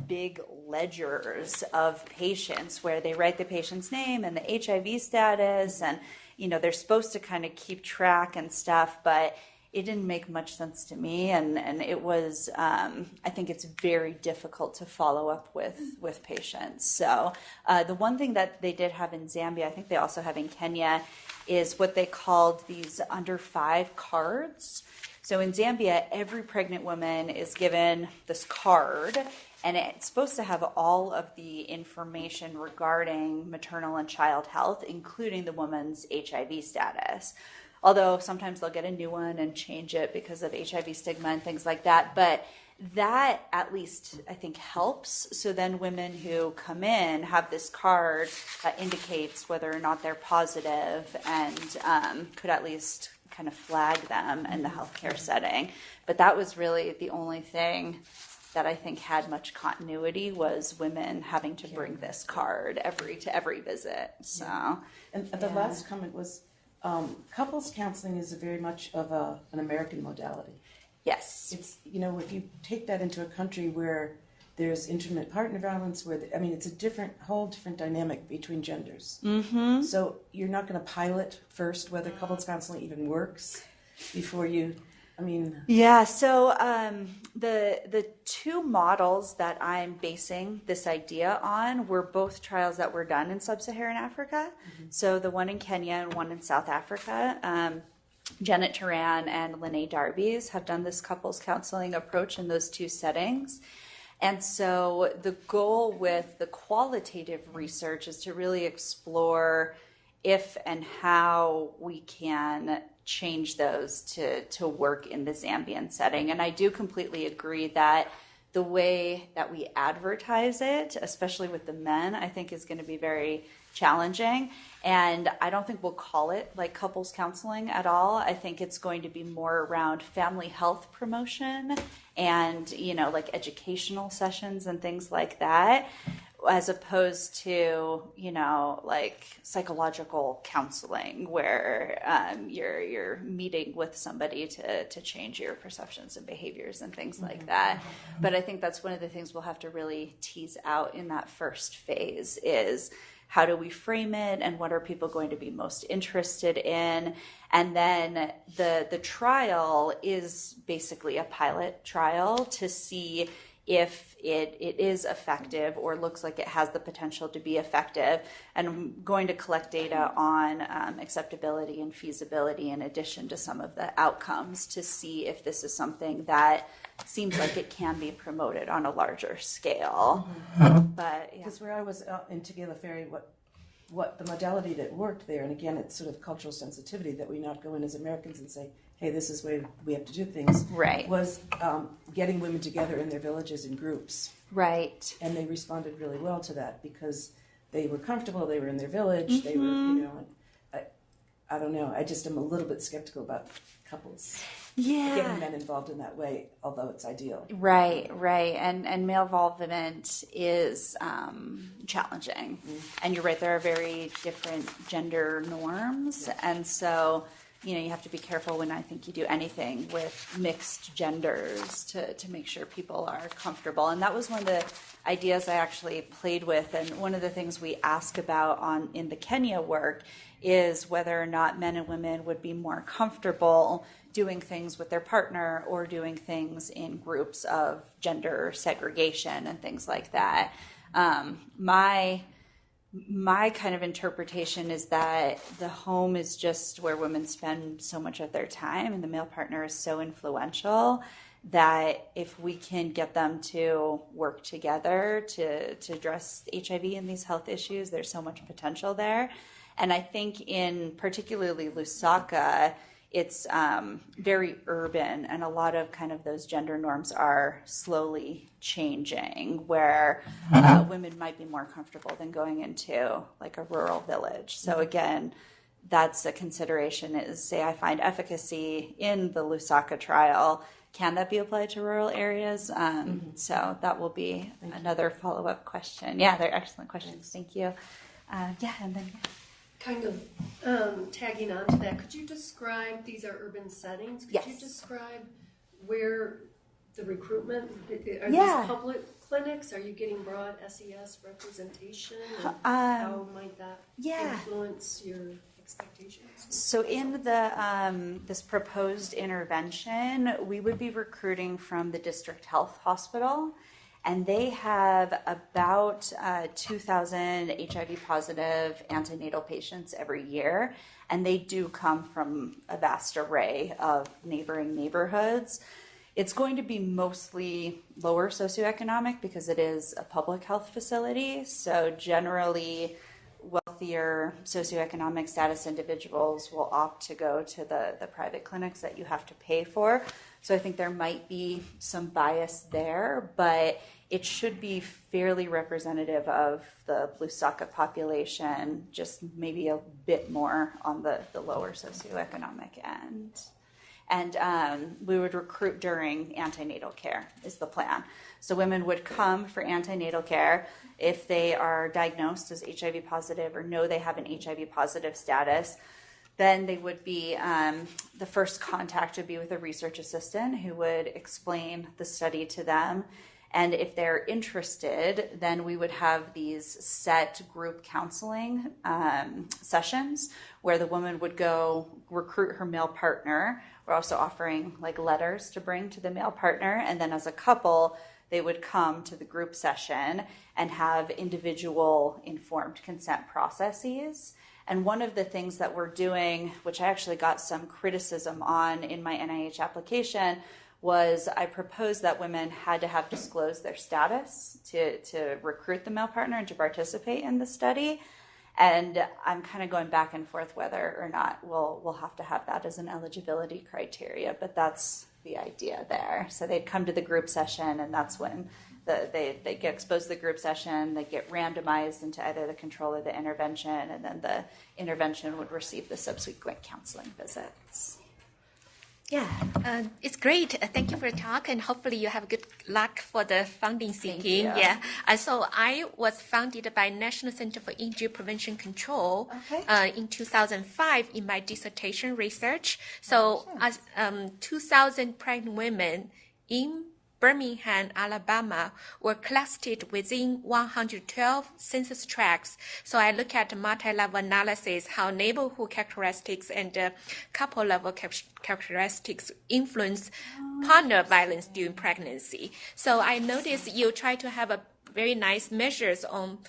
big ledgers of patients where they write the patient's name and the HIV status, and they're supposed to kind of keep track and stuff, but it didn't make much sense to me, and it was I think it's very difficult to follow up with patients. So the one thing that they did have in Zambia, I think they also have in Kenya, is what they called these under 5 cards. So in Zambia, every pregnant woman is given this card, and it's supposed to have all of the information regarding maternal and child health, including the woman's HIV status. Although sometimes they'll get a new one and change it because of HIV stigma and things like that. But that at least I think helps. So then women who come in have this card that indicates whether or not they're positive and could at least kind of flag them in the healthcare setting. But that was really the only thing that I think had much continuity, was women having to bring this card to every visit. So, and the last comment was, couples counseling is very much of an American modality. Yes. It's, if you take that into a country where there's intimate partner violence, it's a whole different dynamic between genders. Mm-hmm. So you're not going to pilot first whether couples counseling even works before you. Yeah, so the 2 models that I'm basing this idea on were both trials that were done in sub-Saharan Africa. Mm-hmm. So the one in Kenya and one in South Africa. Janet Turan and Lene Darby's have done this couples counseling approach in those 2 settings. And so the goal with the qualitative research is to really explore if and how we can change those to work in the Zambian setting. And I do completely agree that the way that we advertise it, especially with the men, I think is going to be very challenging. And I don't think we'll call it like couples counseling at all. I think it's going to be more around family health promotion and, like educational sessions and things like that, as opposed to, like psychological counseling where you're meeting with somebody to change your perceptions and behaviors and things like that. But I think that's one of the things we'll have to really tease out in that first phase is how do we frame it and what are people going to be most interested in? And then the trial is basically a pilot trial to see if it is effective or looks like it has the potential to be effective. And I'm going to collect data on acceptability and feasibility in addition to some of the outcomes to see if this is something that seems like it can be promoted on a larger scale. But yeah. Because where I was in Tegela Ferry, what the modality that worked there, and again, it's sort of cultural sensitivity that we not go in as Americans and say, hey, this is the way we have to do things, right, was getting women together in their villages in groups. Right. And they responded really well to that because they were comfortable, they were in their village, they were, and I don't know, I just am a little bit skeptical about couples. Yeah. Getting men involved in that way, although it's ideal. Right. And male involvement is challenging. And you're right, there are very different gender norms. Yes. And so, you have to be careful when I think you do anything with mixed genders to make sure people are comfortable. And that was one of the ideas I actually played with. And one of the things we ask about in the Kenya work is whether or not men and women would be more comfortable doing things with their partner or doing things in groups of gender segregation and things like that. My kind of interpretation is that the home is just where women spend so much of their time and the male partner is so influential that if we can get them to work together to address HIV and these health issues, there's so much potential there. And I think in particularly Lusaka, it's very urban, and a lot of kind of those gender norms are slowly changing, where women might be more comfortable than going into like a rural village. So again, that's a consideration is, say I find efficacy in the Lusaka trial, can that be applied to rural areas? So that will be another follow-up question. Yeah, they're excellent questions. Thank you. And then Kind of tagging on to that, could you describe, these are urban settings, could you describe where the recruitment, are these public clinics, are you getting broad SES representation, and how might that influence your expectations? So in the this proposed intervention, we would be recruiting from the district health hospital. And they have about 2,000 HIV positive antenatal patients every year. And they do come from a vast array of neighboring neighborhoods. It's going to be mostly lower socioeconomic because it is a public health facility. So generally, wealthier socioeconomic status individuals will opt to go to the private clinics that you have to pay for. So I think there might be some bias there, but it should be fairly representative of the Lusaka population, just maybe a bit more on the lower socioeconomic end. And we would recruit during antenatal care is the plan. So women would come for antenatal care if they are diagnosed as HIV positive or know they have an HIV positive status. Then they would be, the first contact would be with a research assistant who would explain the study to them. And if they're interested, then we would have these set group counseling sessions where the woman would go recruit her male partner. We're also offering like letters to bring to the male partner. And then as a couple, they would come to the group session and have individual informed consent processes. And one of the things that we're doing, which I actually got some criticism on in my NIH application, was I proposed that women had to have disclosed their status to recruit the male partner and to participate in the study. And I'm kind of going back and forth whether or not we'll have to have that as an eligibility criteria, but that's the idea there. So they'd come to the group session, and that's when they get exposed to the group session, they get randomized into either the control or the intervention, and then the intervention would receive the subsequent counseling visits. Yeah. It's great. Thank you for the talk, and hopefully you have good luck for the funding seeking. Yeah. So I was founded by National Center for Injury Prevention Control in 2005 in my dissertation research. So 2,000 pregnant women in Birmingham, Alabama, were clustered within 112 census tracts. So I look at multi-level analysis, how neighborhood characteristics and couple-level characteristics influence partner violence during pregnancy. So I noticed you try to have a very nice measures on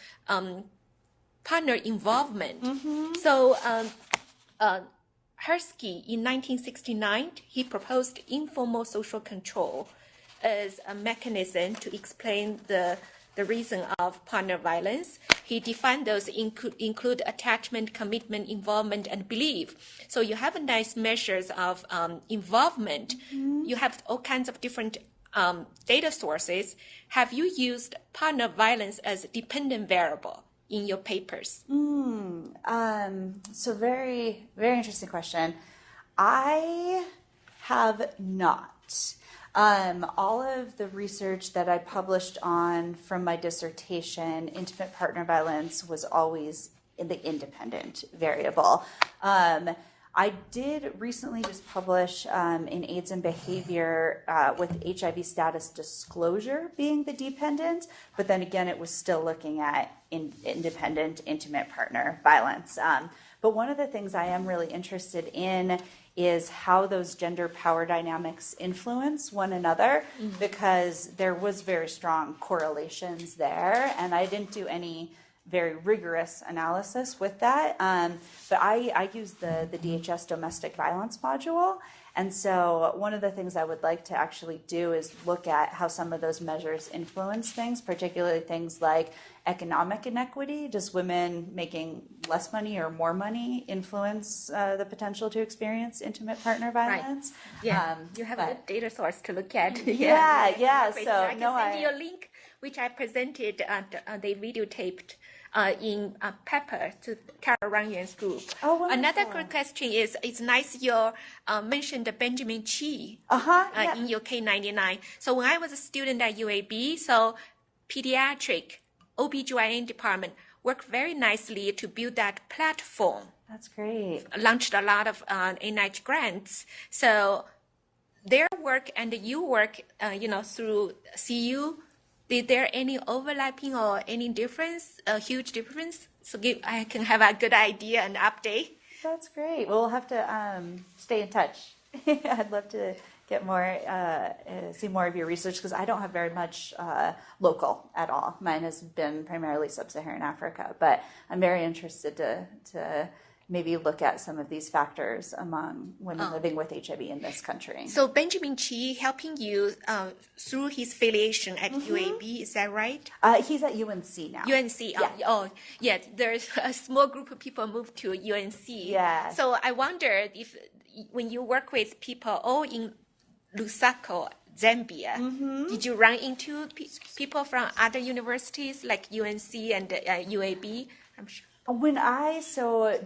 partner involvement. So Hersky, in 1969, he proposed informal social control as a mechanism to explain the reason of partner violence. He defined those include attachment, commitment, involvement, and belief. So you have nice measures of involvement. You have all kinds of different data sources. Have you used partner violence as a dependent variable in your papers? So very, very interesting question. I have not. All of the research that I published on from my dissertation, intimate partner violence, was always in the independent variable. I did recently just publish in AIDS and Behavior with HIV status disclosure being the dependent, but then again, it was still looking at independent intimate partner violence. But one of the things I am really interested in is how those gender power dynamics influence one another, because there was very strong correlations there, and I didn't do any very rigorous analysis with that. But I used the DHS domestic violence module. And so one of the things I would like to actually do is look at how some of those measures influence things, particularly things like economic inequity. Does women making less money or more money influence the potential to experience intimate partner violence? Right. Yeah, you have a good data source to look at. Yeah. So I can send you a link, which I presented, they videotaped in Pepper to Carol Ranyan's group. Oh, wonderful. Another good question is, it's nice you mentioned Benjamin Chi in your K99. So when I was a student at UAB, so pediatric OBGYN department worked very nicely to build that platform. That's great. Launched a lot of NIH grants. So their work and your work, through CU, did there any overlapping or any difference, a huge difference? So I can have a good idea and update. That's great. We'll have to stay in touch. I'd love to get more, see more of your research, because I don't have very much local at all. Mine has been primarily sub-Saharan Africa, but I'm very interested to maybe look at some of these factors among women living with HIV in this country. So Benjamin Chi helping you through his affiliation at UAB, is that right? He's at UNC now. UNC, there's a small group of people moved to UNC. Yeah. So I wonder if when you work with people all in Lusaka, Zambia, did you run into people from other universities like UNC and UAB? I'm sure.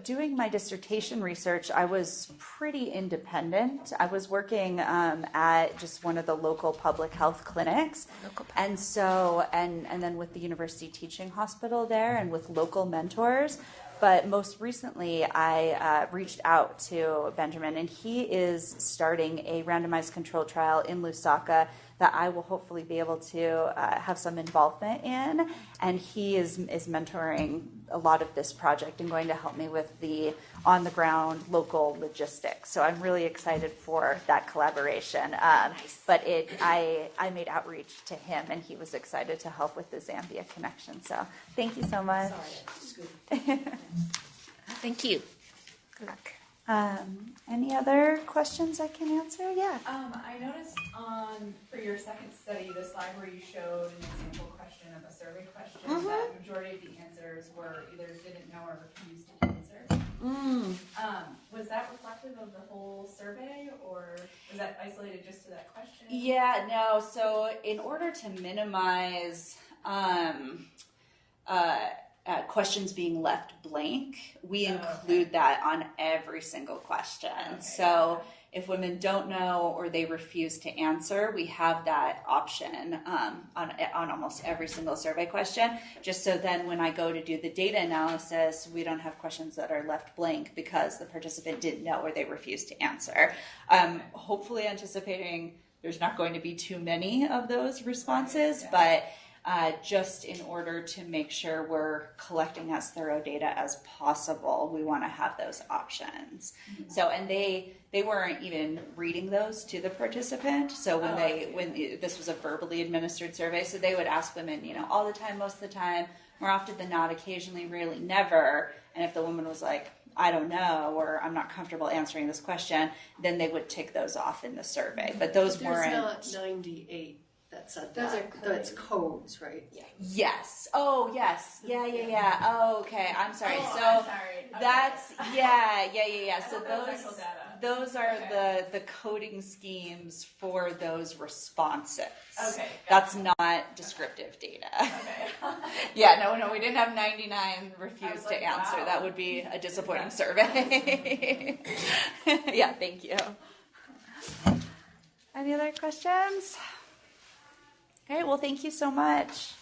Doing my dissertation research, I was pretty independent. I was working at just one of the local public health clinics. And then with the university teaching hospital there and with local mentors. But most recently, I reached out to Benjamin, and he is starting a randomized controlled trial in Lusaka that I will hopefully be able to have some involvement in. And he is mentoring a lot of this project and going to help me with the on-the-ground local logistics. So I'm really excited for that collaboration. But I made outreach to him, and he was excited to help with the Zambia connection. So thank you so much. Thank you. Good luck. Any other questions I can answer? Yeah. I noticed for your second study, the slide where you showed an example question of a survey question, that the majority of the answers were either didn't know or refused to answer. was that reflective of the whole survey, or was that isolated just to that question? Yeah, no. So in order to minimize questions being left blank, we include that on every single question. Okay, so if women don't know or they refuse to answer, we have that option on almost every single survey question, just so then when I go to do the data analysis, we don't have questions that are left blank because the participant didn't know or they refused to answer. Hopefully anticipating there's not going to be too many of those responses, but just in order to make sure we're collecting as thorough data as possible, we want to have those options. Mm-hmm. So, and they weren't even reading those to the participant. So when this was a verbally administered survey, so they would ask women, all the time, most of the time, more often than not, occasionally, rarely, never. And if the woman was like, I don't know, or I'm not comfortable answering this question, then they would tick those off in the survey. But those weren't. There's not 98. That's codes, right? Yeah. Yes. Oh, yes. Yeah. Oh, okay. I'm sorry. I'm so sorry. that's yeah. So those are okay. the coding schemes for those responses. Okay. That's not descriptive data. Okay. Yeah. No. We didn't have 99 refused to answer. Wow. That would be a disappointing survey. Yeah. Thank you. Any other questions? All right, well, thank you so much.